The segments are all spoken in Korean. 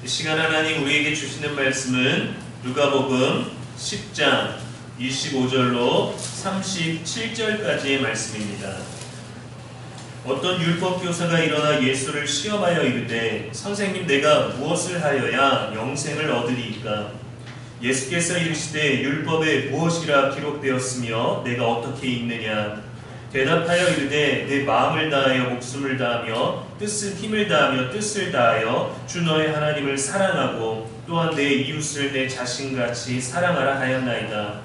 이 시간 하나님 우리에게 주시는 말씀은 누가복음 10장 25절로 37절까지의 말씀입니다. 어떤 율법교사가 일어나 예수를 시험하여 이르되 선생님 내가 무엇을 하여야 영생을 얻으리이까? 예수께서 이르시되 율법에 무엇이라 기록되었으며 내가 어떻게 읽느냐? 대답하여 이르되 내 마음을 다하여 목숨을 다하며 힘을 다하며 뜻을 다하여 주 너의 하나님을 사랑하고 또한 내 이웃을 내 자신같이 사랑하라 하였나이다.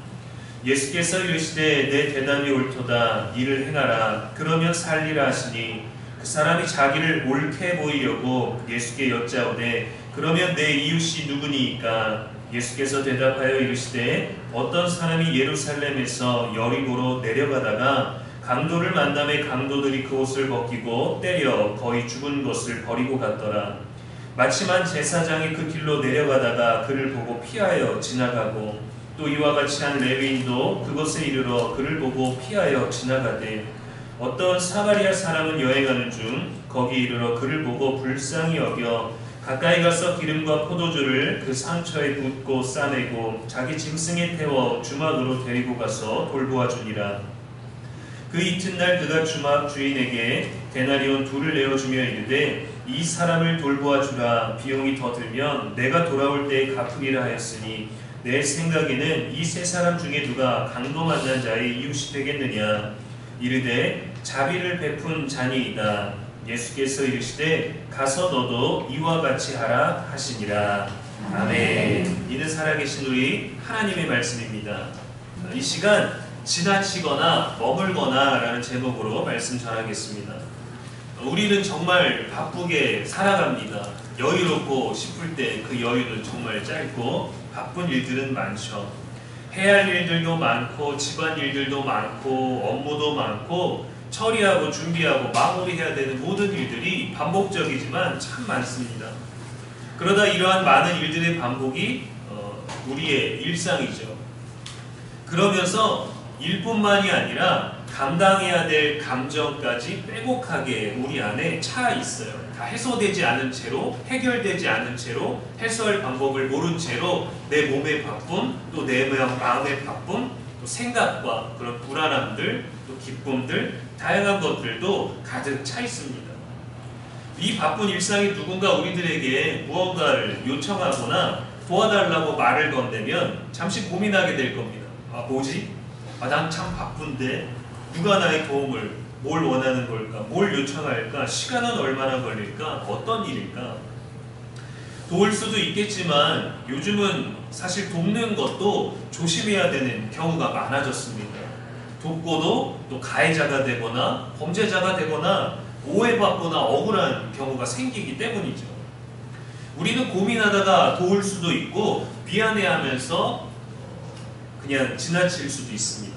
예수께서 이르시되 내 대답이 옳도다. 이를 행하라. 그러면 살리라 하시니 그 사람이 자기를 옳게 보이려고 예수께 여짜오되 그러면 내 이웃이 누구니이까? 예수께서 대답하여 이르시되 어떤 사람이 예루살렘에서 여리고로 내려가다가 강도를 만남에 강도들이 그 옷을 벗기고 때려 거의 죽은 것을 버리고 갔더라. 마침한 제사장이 그 길로 내려가다가 그를 보고 피하여 지나가고 또 이와 같이 한 레위인도 그곳에 이르러 그를 보고 피하여 지나가되 어떤 사마리아 사람은 여행하는 중 거기 이르러 그를 보고 불쌍히 여겨 가까이 가서 기름과 포도주를 그 상처에 붓고 싸매고 자기 짐승에 태워 주막으로 데리고 가서 돌보아 주니라. 그 이튿날 그가 주막 주인에게 데나리온 2를 내어주며 이르되 이 사람을 돌보아 주라. 비용이 더 들면 내가 돌아올 때에 갚으리라 하였으니 내 생각에는 이 세 사람 중에 누가 강도 만난 자의 이웃이 되겠느냐? 이르되 자비를 베푼 자니이다. 예수께서 이르시되 가서 너도 이와 같이 하라 하시니라. 아멘. 이는 살아계신 우리 하나님의 말씀입니다. 이 시간 지나치거나 머물거나 라는 제목으로 말씀 전하겠습니다. 우리는 정말 바쁘게 살아갑니다. 여유롭고 싶을 때 그 여유는 정말 짧고 바쁜 일들은 많죠. 해야 할 일들도 많고 집안 일들도 많고 업무도 많고 처리하고 준비하고 마무리해야 되는 모든 일들이 반복적이지만 참 많습니다. 그러다 이러한 많은 일들의 반복이 우리의 일상이죠. 그러면서 일뿐만이 아니라 감당해야 될 감정까지 빼곡하게 우리 안에 차 있어요. 다 해소되지 않은 채로, 해결되지 않은 채로, 해소할 방법을 모른 채로 내 몸의 바쁨, 또 내 마음의 바쁨, 또 생각과 그런 불안함들, 또 기쁨들, 다양한 것들도 가득 차 있습니다. 이 바쁜 일상이 누군가 우리들에게 무언가를 요청하거나 도와달라고 말을 건네면 잠시 고민하게 될 겁니다. 아, 뭐지? 난 참 바쁜데 누가 나의 도움을 뭘 원하는 걸까? 뭘 요청할까? 시간은 얼마나 걸릴까? 어떤 일일까? 도울 수도 있겠지만 요즘은 사실 돕는 것도 조심해야 되는 경우가 많아졌습니다. 돕고도 또 가해자가 되거나 범죄자가 되거나 오해받거나 억울한 경우가 생기기 때문이죠. 우리는 고민하다가 도울 수도 있고 미안해하면서 그냥 지나칠 수도 있습니다.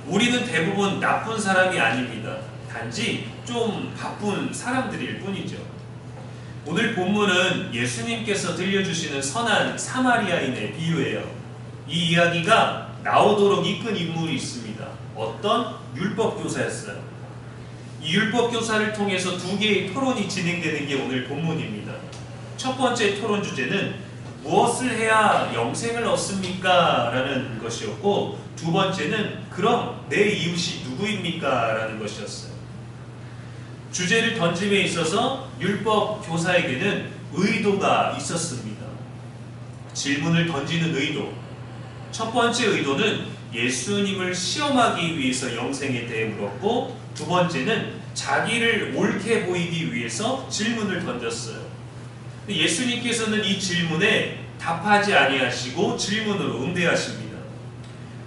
우리는 대부분 나쁜 사람이 아닙니다. 단지 좀 바쁜 사람들일 뿐이죠. 오늘 본문은 예수님께서 들려주시는 선한 사마리아인의 비유예요. 이 이야기가 나오도록 이끈 인물이 있습니다. 어떤 율법교사였어요. 이 율법교사를 통해서 2개의 토론이 진행되는 게 오늘 본문입니다. 첫 번째 토론 주제는 무엇을 해야 영생을 얻습니까? 라는 것이었고 두 번째는 그럼 내 이웃이 누구입니까? 라는 것이었어요. 주제를 던짐에 있어서 율법 교사에게는 의도가 있었습니다. 질문을 던지는 의도. 첫 번째 의도는 예수님을 시험하기 위해서 영생에 대해 물었고 두 번째는 자기를 옳게 보이기 위해서 질문을 던졌어요. 예수님께서는 이 질문에 답하지 아니하시고 질문으로 응대하십니다.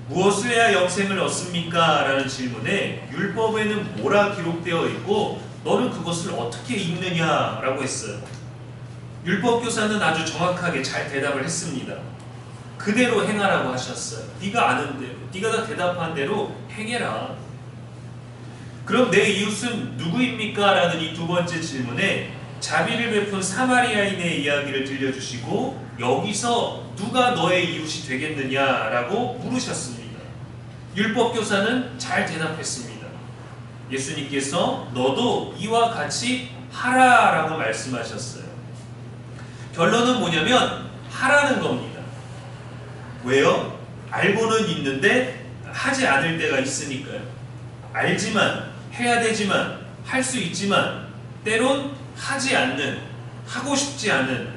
무엇을 해야 영생을 얻습니까? 라는 질문에 율법에는 뭐라 기록되어 있고 너는 그것을 어떻게 읽느냐? 라고 했어요. 율법교사는 아주 정확하게 잘 대답을 했습니다. 그대로 행하라고 하셨어요. 네가 아는 대로, 네가 다 대답한 대로 행해라. 그럼 내 이웃은 누구입니까? 라는 이 두 번째 질문에 자비를 베푼 사마리아인의 이야기를 들려주시고 여기서 누가 너의 이웃이 되겠느냐라고 물으셨습니다. 율법교사는 잘 대답했습니다. 예수님께서 너도 이와 같이 하라라고 말씀하셨어요. 결론은 뭐냐면 하라는 겁니다. 왜요? 알고는 있는데 하지 않을 때가 있으니까요. 알지만, 해야 되지만, 할 수 있지만 때론 하지 않는, 하고 싶지 않은,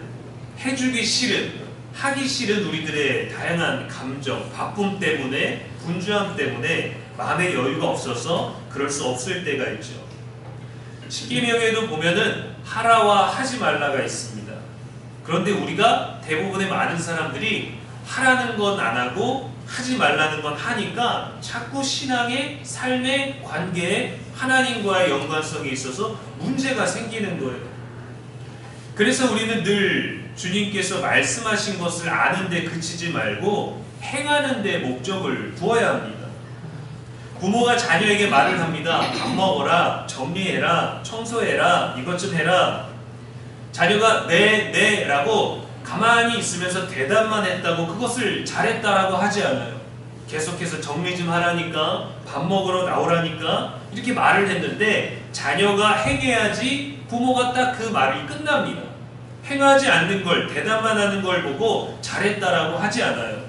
해주기 싫은, 하기 싫은 우리들의 다양한 감정, 바쁨 때문에, 분주함 때문에 마음의 여유가 없어서 그럴 수 없을 때가 있죠. 십계명에도 보면은 하라와 하지 말라가 있습니다. 그런데 우리가 대부분의 많은 사람들이 하라는 건 안 하고 하지 말라는 건 하니까 자꾸 신앙의 삶의 관계에 하나님과의 연관성이 있어서 문제가 생기는 거예요. 그래서 우리는 늘 주님께서 말씀하신 것을 아는데 그치지 말고 행하는 데 목적을 두어야 합니다. 부모가 자녀에게 말을 합니다. 밥 먹어라, 정리해라, 청소해라, 이것 좀 해라. 자녀가 네 라고 가만히 있으면서 대답만 했다고 그것을 잘했다라고 하지 않아요. 계속해서 정리 좀 하라니까, 밥 먹으러 나오라니까 이렇게 말을 했는데 자녀가 행해야지 부모가 딱 그 말이 끝납니다. 행하지 않는 걸, 대답만 하는 걸 보고 잘했다라고 하지 않아요.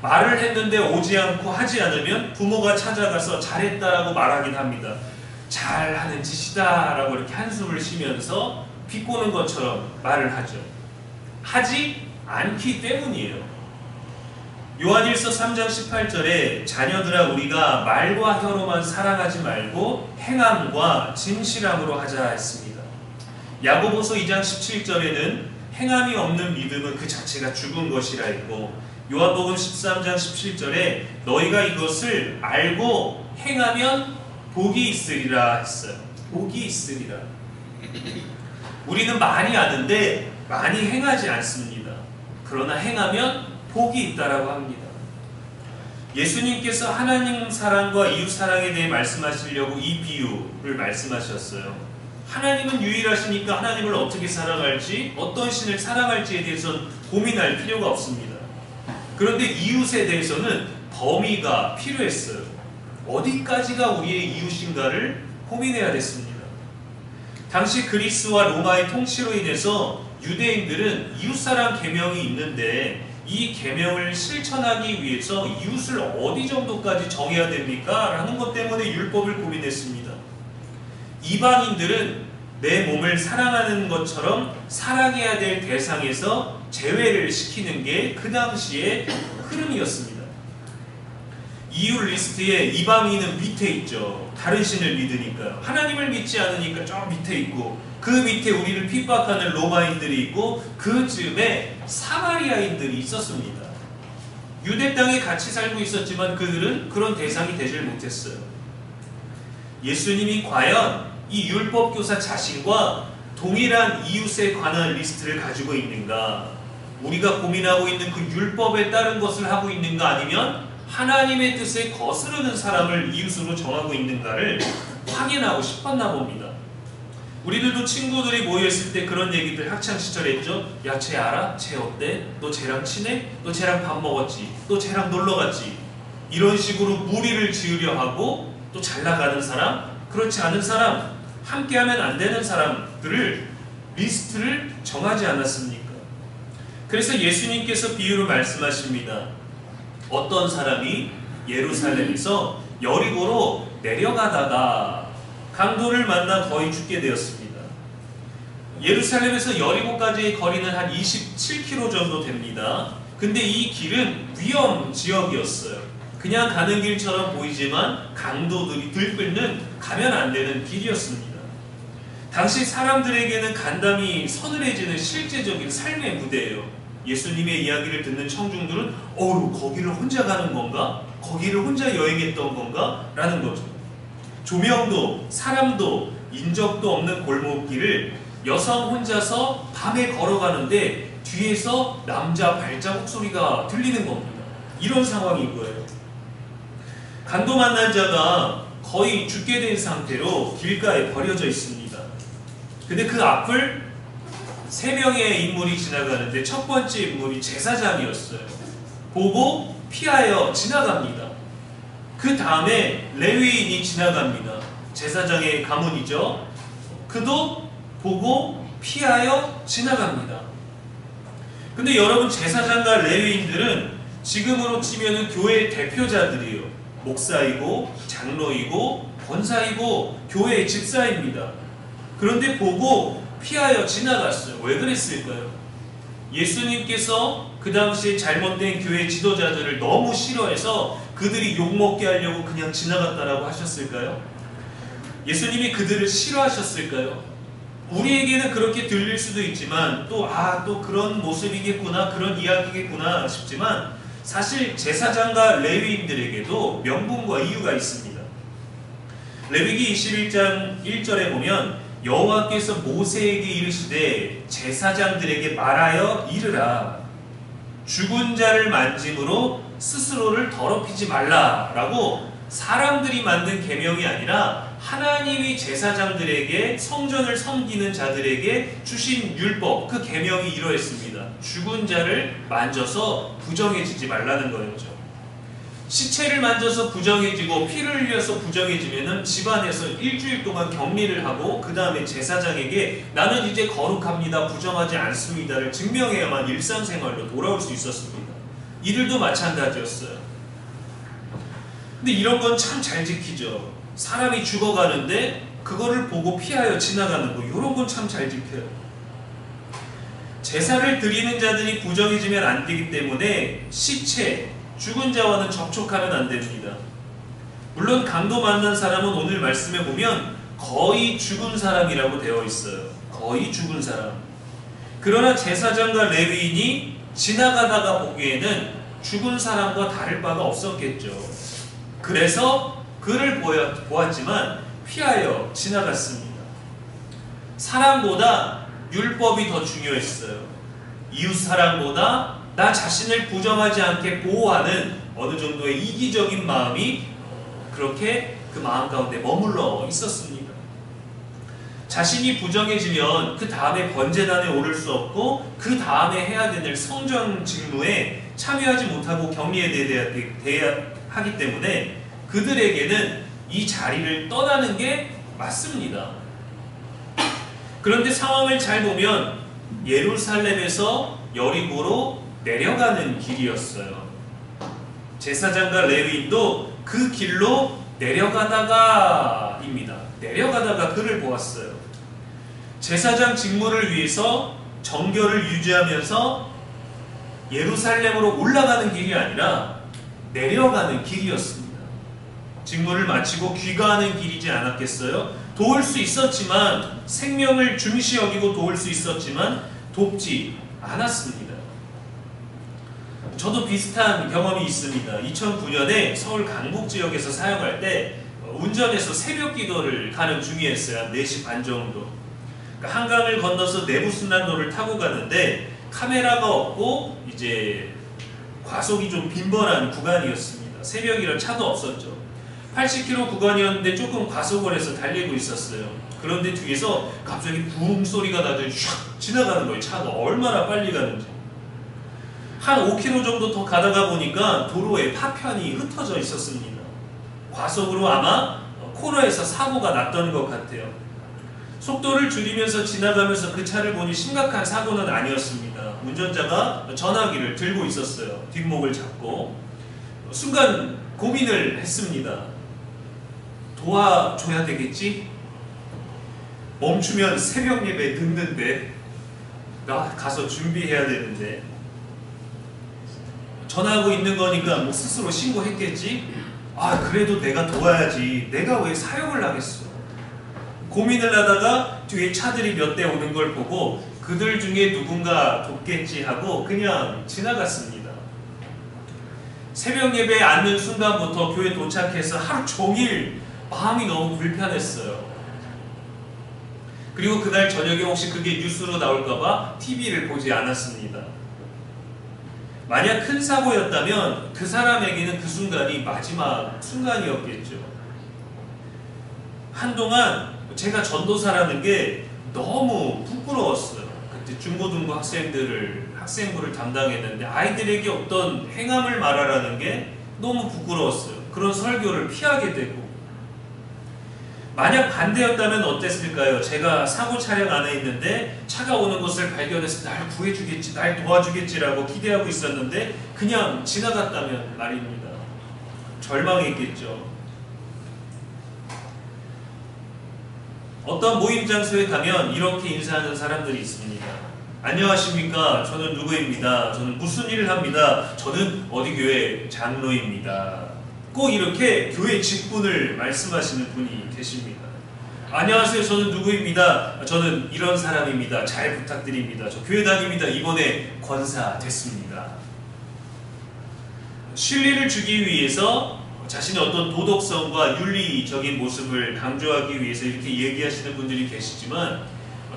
말을 했는데 오지 않고 하지 않으면 부모가 찾아가서 잘했다라고 말하긴 합니다. 잘하는 짓이다 라고 이렇게 한숨을 쉬면서 비꼬는 것처럼 말을 하죠. 하지 않기 때문이에요. 요한일서 3장 18절에 자녀들아 우리가 말과 혀로만 사랑하지 말고 행함과 진실함으로 하자 했습니다. 야고보서 2장 17절에는 행함이 없는 믿음은 그 자체가 죽은 것이라 했고, 요한복음 13장 17절에 너희가 이것을 알고 행하면 복이 있으리라 했어요. 복이 있으리라. 우리는 많이 아는데 많이 행하지 않습니다. 그러나 행하면 복이 있다라고 합니다. 예수님께서 하나님 사랑과 이웃 사랑에 대해 말씀하시려고 이 비유를 말씀하셨어요. 하나님은 유일하시니까 하나님을 어떻게 사랑할지, 어떤 신을 사랑할지에 대해서는 고민할 필요가 없습니다. 그런데 이웃에 대해서는 범위가 필요했어요. 어디까지가 우리의 이웃인가를 고민해야 됐습니다. 당시 그리스와 로마의 통치로 인해서 유대인들은 이웃사랑 계명이 있는데 이 계명을 실천하기 위해서 이웃을 어디 정도까지 정해야 됩니까? 라는 것 때문에 율법을 고민했습니다. 이방인들은 내 몸을 사랑하는 것처럼 사랑해야 될 대상에서 제외를 시키는 게 그 당시의 흐름이었습니다. 이웃 리스트에 이방인은 밑에 있죠. 다른 신을 믿으니까요. 하나님을 믿지 않으니까 저 밑에 있고, 그 밑에 우리를 핍박하는 로마인들이 있고, 그 즈음에 사마리아인들이 있었습니다. 유대 땅에 같이 살고 있었지만 그들은 그런 대상이 되질 못했어요. 예수님이 과연 이 율법교사 자신과 동일한 이웃에 관한 리스트를 가지고 있는가? 우리가 고민하고 있는 그 율법에 따른 것을 하고 있는가? 아니면 하나님의 뜻에 거스르는 사람을 이웃으로 정하고 있는가를 확인하고 싶었나 봅니다. 우리들도 친구들이 모여있을 때 그런 얘기들 학창시절에 했죠. 야, 쟤 알아? 쟤 어때? 너 쟤랑 친해? 너 쟤랑 밥 먹었지? 너 쟤랑 놀러 갔지? 이런 식으로 무리를 지으려 하고, 또 잘 나가는 사람, 그렇지 않은 사람, 함께하면 안 되는 사람들을 리스트를 정하지 않았습니까? 그래서 예수님께서 비유로 말씀하십니다. 어떤 사람이 예루살렘에서 여리고로 내려가다가 강도를 만나 거의 죽게 되었습니다. 예루살렘에서 여리고까지의 거리는 한 27km 정도 됩니다. 근데 이 길은 위험 지역이었어요. 그냥 가는 길처럼 보이지만 강도들이 들끓는 가면 안 되는 길이었습니다. 당시 사람들에게는 간담이 서늘해지는 실제적인 삶의 무대예요. 예수님의 이야기를 듣는 청중들은 거기를 혼자 가는 건가? 거기를 혼자 여행했던 건가? 라는 거죠. 조명도 사람도 인적도 없는 골목길을 여성 혼자서 밤에 걸어가는데 뒤에서 남자 발자국 소리가 들리는 겁니다. 이런 상황인 거예요. 강도 만난 자가 거의 죽게 된 상태로 길가에 버려져 있습니다. 근데 그 앞을 3명의 인물이 지나가는데 첫 번째 인물이 제사장이었어요. 보고 피하여 지나갑니다. 그 다음에 레위인이 지나갑니다. 제사장의 가문이죠. 그도 보고 피하여 지나갑니다. 근데 여러분, 제사장과 레위인들은 지금으로 치면은 교회의 대표자들이에요. 목사이고 장로이고 권사이고 교회의 집사입니다. 그런데 보고 피하여 지나갔어요. 왜 그랬을까요? 예수님께서 그 당시에 잘못된 교회 지도자들을 너무 싫어해서 그들이 욕먹게 하려고 그냥 지나갔다라고 하셨을까요? 예수님이 그들을 싫어하셨을까요? 우리에게는 그렇게 들릴 수도 있지만 또 그런 모습이겠구나, 그런 이야기겠구나 싶지만 사실 제사장과 레위인들에게도 명분과 이유가 있습니다. 레위기 21장 1절에 보면 여호와께서 모세에게 이르시되 제사장들에게 말하여 이르라, 죽은 자를 만짐으로 스스로를 더럽히지 말라라고 사람들이 만든 계명이 아니라 하나님이 제사장들에게, 성전을 섬기는 자들에게 주신 율법, 그 계명이 이러했습니다. 죽은 자를 만져서 부정해지지 말라는 거였죠. 시체를 만져서 부정해지고 피를 흘려서 부정해지면은 집안에서 일주일 동안 격리를 하고 그 다음에 제사장에게 나는 이제 거룩합니다, 부정하지 않습니다를 증명해야만 일상생활로 돌아올 수 있었습니다. 이들도 마찬가지였어요. 근데 이런 건 참 잘 지키죠. 사람이 죽어가는데 그거를 보고 피하여 지나가는 거, 이런 건 참 잘 지켜요. 제사를 드리는 자들이 부정해지면 안 되기 때문에 시체, 죽은 자와는 접촉하면 안 됩니다. 물론 강도 만난 사람은 오늘 말씀에 보면 거의 죽은 사람이라고 되어 있어요. 거의 죽은 사람. 그러나 제사장과 레위인이 지나가다가 보기에는 죽은 사람과 다를 바가 없었겠죠. 그래서 그를 보았지만 피하여 지나갔습니다. 사람보다 율법이 더 중요했어요. 이웃사랑보다 나 자신을 부정하지 않게 보호하는 어느 정도의 이기적인 마음이 그렇게 그 마음 가운데 머물러 있었습니다. 자신이 부정해지면 그 다음에 번제단에 오를 수 없고 그 다음에 해야 되는 성전 직무에 참여하지 못하고 격리해야 하기 때문에 그들에게는 이 자리를 떠나는 게 맞습니다. 그런데 상황을 잘 보면 예루살렘에서 여리고로 내려가는 길이었어요. 제사장과 레위인도 그 길로 내려가다가입니다. 내려가다가 그를 보았어요. 제사장 직무를 위해서 정결을 유지하면서 예루살렘으로 올라가는 길이 아니라 내려가는 길이었습니다. 직무를 마치고 귀가하는 길이지 않았겠어요? 도울 수 있었지만, 생명을 중시 여기고 도울 수 있었지만 돕지 않았습니다. 저도 비슷한 경험이 있습니다. 2009년에 서울 강북 지역에서 사역할 때 운전해서 새벽 기도를 가는 중이었어요. 한 4시 반 정도. 그러니까 한강을 건너서 내부순환로를 타고 가는데 카메라가 없고 이제 과속이 좀 빈번한 구간이었습니다. 새벽이라 차도 없었죠. 80km 구간이었는데 조금 과속을 해서 달리고 있었어요. 그런데 뒤에서 갑자기 부웅 소리가 나더니 슉 지나가는 거예요. 차가 얼마나 빨리 가는지. 한 5km 정도 더 가다가 보니까 도로에 파편이 흩어져 있었습니다. 과속으로 아마 코너에서 사고가 났던 것 같아요. 속도를 줄이면서 지나가면서 그 차를 보니 심각한 사고는 아니었습니다. 운전자가 전화기를 들고 있었어요. 뒷목을 잡고. 순간 고민을 했습니다. 도와줘야 되겠지? 멈추면 새벽 예배 늦는데, 나 가서 준비해야 되는데, 전화하고 있는 거니까 뭐 스스로 신고했겠지? 그래도 내가 도와야지. 내가 왜 사역을 하겠어? 고민을 하다가 뒤에 차들이 몇 대 오는 걸 보고 그들 중에 누군가 돕겠지 하고 그냥 지나갔습니다. 새벽 예배에 앉는 순간부터 교회 도착해서 하루 종일 마음이 너무 불편했어요. 그리고 그날 저녁에 혹시 그게 뉴스로 나올까봐 TV를 보지 않았습니다. 만약 큰 사고였다면 그 사람에게는 그 순간이 마지막 순간이었겠죠. 한동안 제가 전도사라는 게 너무 부끄러웠어요. 그때 중고등부 학생부를 담당했는데 아이들에게 어떤 행함을 말하라는 게 너무 부끄러웠어요. 그런 설교를 피하게 되고, 만약 반대였다면 어땠을까요? 제가 사고 차량 안에 있는데 차가 오는 것을 발견해서 날 구해주겠지, 날 도와주겠지라고 기대하고 있었는데 그냥 지나갔다면 말입니다. 절망했겠죠. 어떤 모임 장소에 가면 이렇게 인사하는 사람들이 있습니다. 안녕하십니까? 저는 누구입니다. 저는 무슨 일을 합니다. 저는 어디 교회 장로입니다. 꼭 이렇게 교회 직분을 말씀하시는 분이 계십니다. 안녕하세요. 저는 누구입니다. 저는 이런 사람입니다. 잘 부탁드립니다. 저 교회 다닙니다. 이번에 권사 됐습니다. 신뢰를 주기 위해서 자신의 어떤 도덕성과 윤리적인 모습을 강조하기 위해서 이렇게 얘기하시는 분들이 계시지만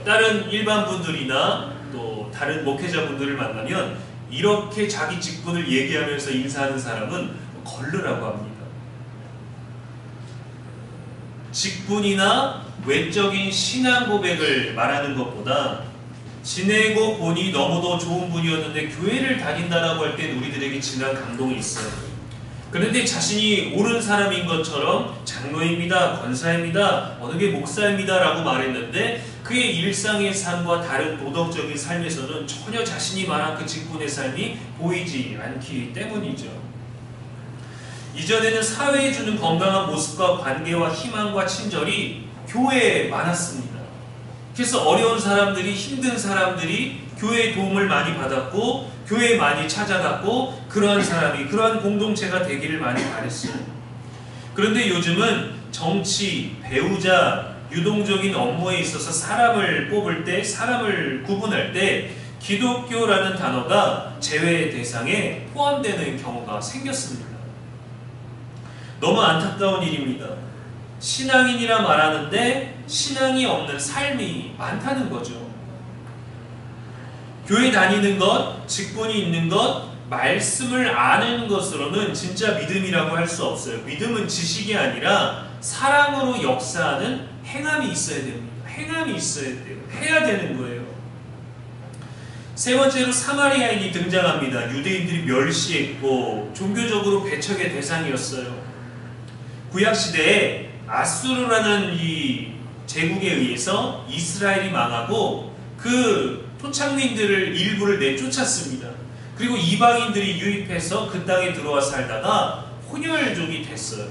다른 일반 분들이나 또 다른 목회자분들을 만나면 이렇게 자기 직분을 얘기하면서 인사하는 사람은 걸르라고 합니다. 직분이나 외적인 신앙 고백을 말하는 것보다 지내고 보니 너무도 좋은 분이었는데 교회를 다닌다라고 할 땐 우리들에게 진한 감동이 있어요. 그런데 자신이 옳은 사람인 것처럼 장로입니다, 권사입니다, 어느 게 목사입니다 라고 말했는데 그의 일상의 삶과 다른 도덕적인 삶에서는 전혀 자신이 말한 그 직분의 삶이 보이지 않기 때문이죠. 이전에는 사회에 주는 건강한 모습과 관계와 희망과 친절이 교회에 많았습니다. 그래서 어려운 사람들이, 힘든 사람들이 교회의 도움을 많이 받았고 교회에 많이 찾아갔고 그러한 사람이, 그러한 공동체가 되기를 많이 바랬어요. 그런데 요즘은 정치, 배우자, 유동적인 업무에 있어서 사람을 뽑을 때, 사람을 구분할 때 기독교라는 단어가 제외 대상에 포함되는 경우가 생겼습니다. 너무 안타까운 일입니다. 신앙인이라 말하는데 신앙이 없는 삶이 많다는 거죠. 교회 다니는 것, 직분이 있는 것, 말씀을 아는 것으로는 진짜 믿음이라고 할 수 없어요. 믿음은 지식이 아니라 사랑으로 역사하는 행함이 있어야 됩니다. 행함이 있어야 돼요. 해야 되는 거예요. 세 번째로 사마리아인이 등장합니다. 유대인들이 멸시했고 종교적으로 배척의 대상이었어요. 구약시대에 아수르라는 이 제국에 의해서 이스라엘이 망하고 그 토착민들을 일부를 내쫓았습니다. 그리고 이방인들이 유입해서 그 땅에 들어와 살다가 혼혈족이 됐어요.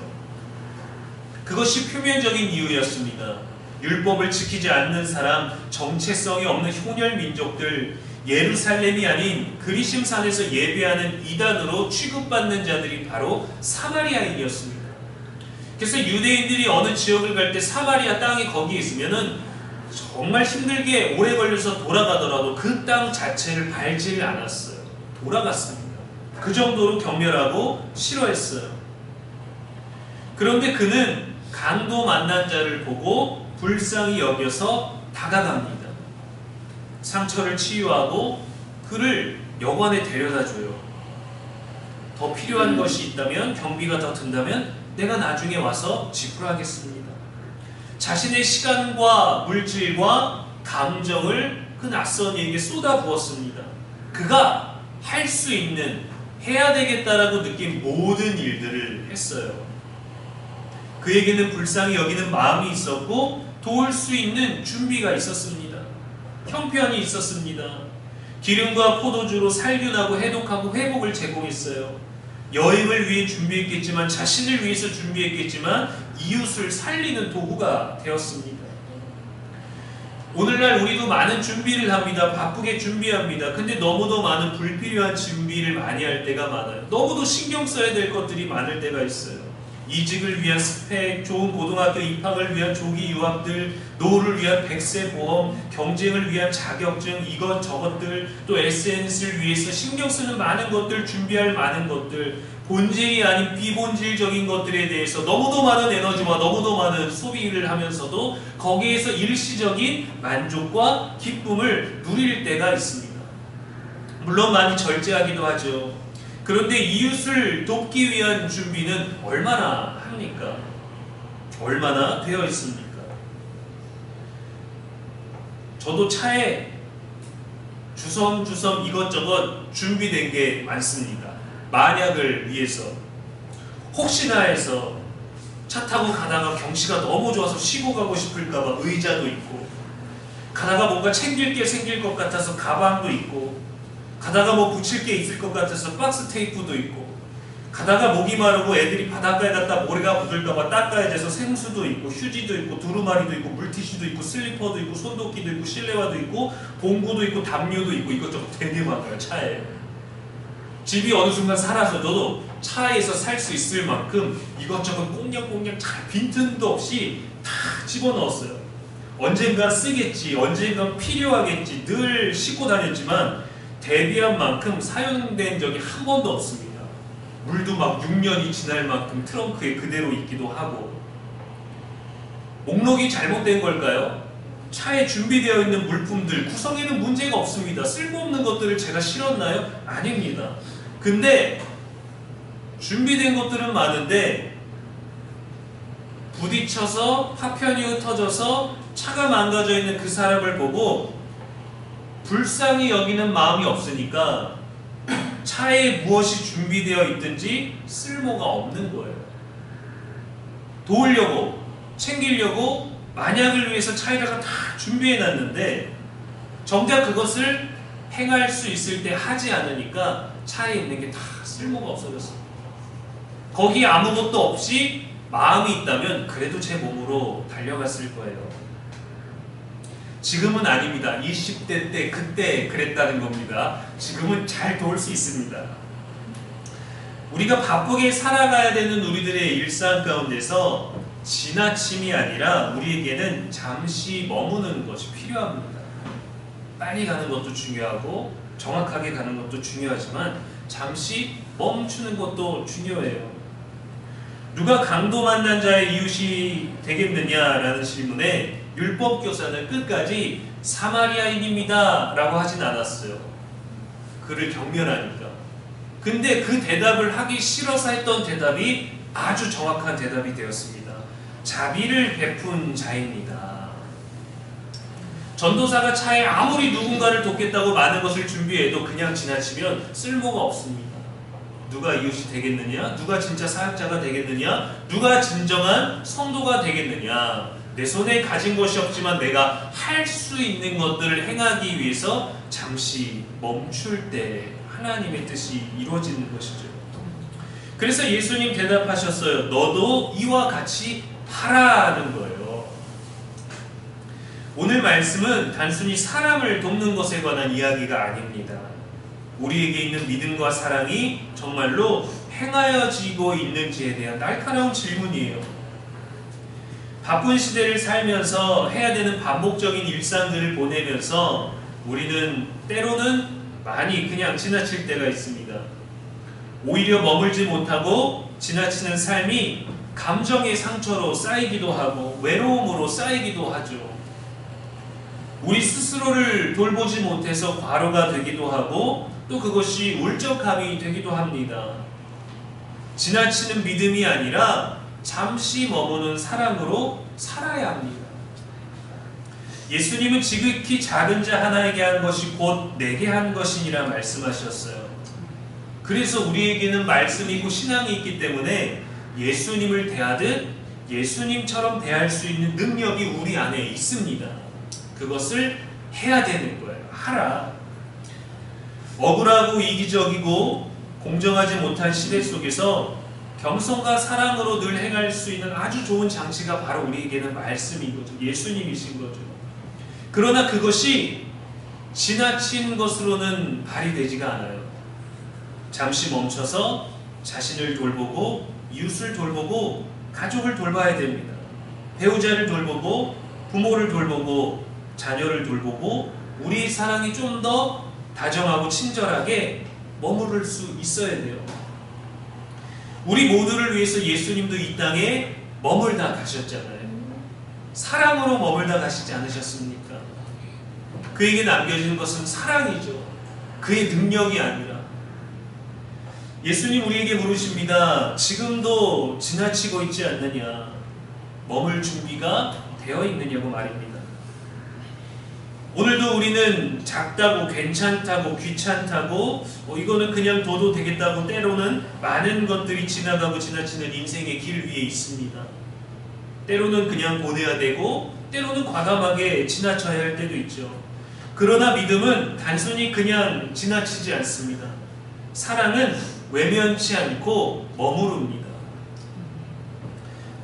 그것이 표면적인 이유였습니다. 율법을 지키지 않는 사람, 정체성이 없는 혼혈 민족들, 예루살렘이 아닌 그리심산에서 예배하는 이단으로 취급받는 자들이 바로 사마리아인이었습니다. 그래서 유대인들이 어느 지역을 갈 때 사마리아 땅이 거기에 있으면은 정말 힘들게 오래 걸려서 돌아가더라도 그 땅 자체를 밟지를 않았어요. 돌아갔습니다. 그 정도로 경멸하고 싫어했어요. 그런데 그는 강도 만난 자를 보고 불쌍히 여겨서 다가갑니다. 상처를 치유하고 그를 여관에 데려다줘요. 더 필요한 것이 있다면, 경비가 더 든다면 내가 나중에 와서 지불하겠습니다. 자신의 시간과 물질과 감정을 그 낯선 이에게 쏟아부었습니다. 그가 할 수 있는, 해야 되겠다라고 느낀 모든 일들을 했어요. 그에게는 불쌍히 여기는 마음이 있었고 도울 수 있는 준비가 있었습니다. 형편이 있었습니다. 기름과 포도주로 살균하고 해독하고 회복을 제공했어요. 여행을 위해 준비했겠지만, 자신을 위해서 준비했겠지만 이웃을 살리는 도구가 되었습니다. 오늘날 우리도 많은 준비를 합니다. 바쁘게 준비합니다. 근데 너무도 많은 불필요한 준비를 많이 할 때가 많아요. 너무도 신경 써야 될 것들이 많을 때가 있어요. 이직을 위한 스펙, 좋은 고등학교 입학을 위한 조기 유학들, 노후를 위한 백세 보험, 경쟁을 위한 자격증, 이것 저것들, 또 SNS를 위해서 신경 쓰는 많은 것들, 준비할 많은 것들, 본질이 아닌 비본질적인 것들에 대해서 너무도 많은 에너지와 너무도 많은 소비를 하면서도 거기에서 일시적인 만족과 기쁨을 누릴 때가 있습니다. 물론 많이 절제하기도 하죠. 그런데 이웃을 돕기 위한 준비는 얼마나 합니까? 얼마나 되어 있습니까? 저도 차에 주섬주섬 이것저것 준비된 게 많습니다. 만약을 위해서, 혹시나 해서 차 타고 가다가 경치가 너무 좋아서 쉬고 가고 싶을까봐 의자도 있고, 가다가 뭔가 챙길 게 생길 것 같아서 가방도 있고, 가다가 뭐 붙일 게 있을 것 같아서 박스 테이프도 있고, 가다가 목이 마르고 애들이 바닷가에 갔다 모래가 묻을까봐 닦아야 돼서 생수도 있고, 휴지도 있고, 두루마리도 있고, 물티슈도 있고, 슬리퍼도 있고, 손도끼도 있고, 실내화도 있고, 봉구도 있고, 담요도 있고, 이것저것 되게 많아요, 차에. 집이 어느 순간 살아서도 차에서 살 수 있을 만큼 이것저것 꽁냥꽁냥 잘 빈틈도 없이 다 집어넣었어요. 언젠가 쓰겠지, 언젠가 필요하겠지 늘 싣고 다녔지만 대비한 만큼 사용된 적이 한 번도 없습니다. 물도 막 6년이 지날 만큼 트렁크에 그대로 있기도 하고. 목록이 잘못된 걸까요? 차에 준비되어 있는 물품들 구성에는 문제가 없습니다. 쓸모없는 것들을 제가 실었나요? 아닙니다. 근데 준비된 것들은 많은데 부딪혀서 파편이 흩어져서 차가 망가져 있는 그 사람을 보고 불쌍히 여기는 마음이 없으니까 차에 무엇이 준비되어 있든지 쓸모가 없는 거예요. 도우려고, 챙기려고 만약을 위해서 차에다가 다 준비해 놨는데 정작 그것을 행할 수 있을 때 하지 않으니까 차에 있는 게 다 쓸모가 없어졌어요. 거기에 아무것도 없이 마음이 있다면 그래도 제 몸으로 달려갔을 거예요. 지금은 아닙니다. 20대 때 그때 그랬다는 겁니다. 지금은 잘 도울 수 있습니다. 우리가 바쁘게 살아가야 되는 우리들의 일상 가운데서 지나침이 아니라 우리에게는 잠시 머무는 것이 필요합니다. 빨리 가는 것도 중요하고 정확하게 가는 것도 중요하지만 잠시 멈추는 것도 중요해요. 누가 강도 만난 자의 이웃이 되겠느냐라는 질문에 율법교사는 끝까지 사마리아인입니다 라고 하진 않았어요. 그를 경멸하니까. 근데 그 대답을 하기 싫어서 했던 대답이 아주 정확한 대답이 되었습니다. 자비를 베푼 자입니다. 전도사가 차에 아무리 누군가를 돕겠다고 많은 것을 준비해도 그냥 지나치면 쓸모가 없습니다. 누가 이웃이 되겠느냐? 누가 진짜 사역자가 되겠느냐? 누가 진정한 성도가 되겠느냐? 내 손에 가진 것이 없지만 내가 할 수 있는 것들을 행하기 위해서 잠시 멈출 때 하나님의 뜻이 이루어지는 것이죠. 그래서 예수님 대답하셨어요. 너도 이와 같이 하라는 거예요. 오늘 말씀은 단순히 사람을 돕는 것에 관한 이야기가 아닙니다. 우리에게 있는 믿음과 사랑이 정말로 행하여지고 있는지에 대한 날카로운 질문이에요. 바쁜 시대를 살면서 해야 되는 반복적인 일상들을 보내면서 우리는 때로는 많이 그냥 지나칠 때가 있습니다. 오히려 머물지 못하고 지나치는 삶이 감정의 상처로 쌓이기도 하고 외로움으로 쌓이기도 하죠. 우리 스스로를 돌보지 못해서 과로가 되기도 하고 또 그것이 울적함이 되기도 합니다. 지나치는 믿음이 아니라 잠시 머무는 사랑으로 살아야 합니다. 예수님은 지극히 작은 자 하나에게 한 것이 곧 내게 한 것이니라 말씀하셨어요. 그래서 우리에게는 말씀이 있고 신앙이 있기 때문에 예수님을 대하듯 예수님처럼 대할 수 있는 능력이 우리 안에 있습니다. 그것을 해야 되는 거예요. 하라. 억울하고 이기적이고 공정하지 못한 시대 속에서 겸손과 사랑으로 늘 행할 수 있는 아주 좋은 장치가 바로 우리에게는 말씀인 거죠. 예수님이신 거죠. 그러나 그것이 지나친 것으로는 발휘되지가 않아요. 잠시 멈춰서 자신을 돌보고 이웃을 돌보고 가족을 돌봐야 됩니다. 배우자를 돌보고 부모를 돌보고 자녀를 돌보고 우리 사랑이 좀 더 다정하고 친절하게 머무를 수 있어야 돼요. 우리 모두를 위해서 예수님도 이 땅에 머물다 가셨잖아요. 사랑으로 머물다 가시지 않으셨습니까? 그에게 남겨진 것은 사랑이죠. 그의 능력이 아니라. 예수님 우리에게 물으십니다. 지금도 지나치고 있지 않느냐? 머물 준비가 되어 있느냐고 말입니다. 오늘도 우리는 작다고 괜찮다고 귀찮다고 이거는 그냥 둬도 되겠다고 때로는 많은 것들이 지나가고 지나치는 인생의 길 위에 있습니다. 때로는 그냥 보내야 되고 때로는 과감하게 지나쳐야 할 때도 있죠. 그러나 믿음은 단순히 그냥 지나치지 않습니다. 사랑은 외면치 않고 머무릅니다.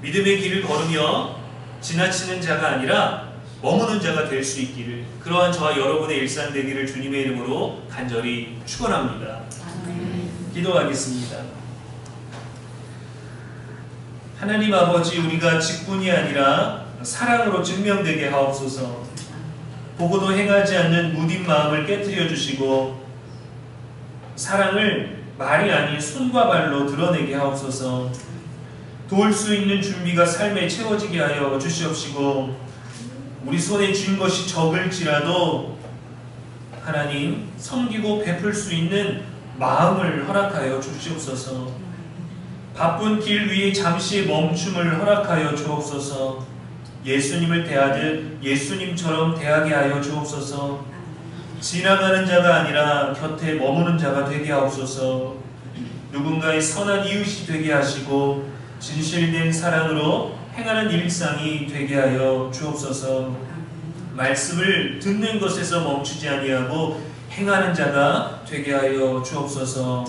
믿음의 길을 걸으며 지나치는 자가 아니라 머무는 자가 될 수 있기를, 그러한 저와 여러분의 일상 되기를 주님의 이름으로 간절히 축원합니다. 기도하겠습니다. 하나님 아버지, 우리가 직분이 아니라 사랑으로 증명되게 하옵소서. 보고도 행하지 않는 무딘 마음을 깨뜨려 주시고 사랑을 말이 아닌 손과 발로 드러내게 하옵소서. 도울 수 있는 준비가 삶에 채워지게 하여 주시옵시고, 우리 손에 쥔 것이 적을지라도 하나님 섬기고 베풀 수 있는 마음을 허락하여 주시옵소서. 바쁜 길 위에 잠시 멈춤을 허락하여 주옵소서. 예수님을 대하듯 예수님처럼 대하게 하여 주옵소서. 지나가는 자가 아니라 곁에 머무는 자가 되게 하옵소서. 누군가의 선한 이웃이 되게 하시고 진실된 사랑으로 행하는 일상이 되게 하여 주옵소서. 말씀을 듣는 것에서 멈추지 아니하고 행하는 자가 되게 하여 주옵소서.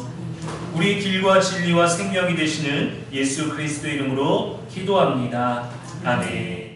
우리 길과 진리와 생명이 되시는 예수 그리스도 이름으로 기도합니다. 아멘.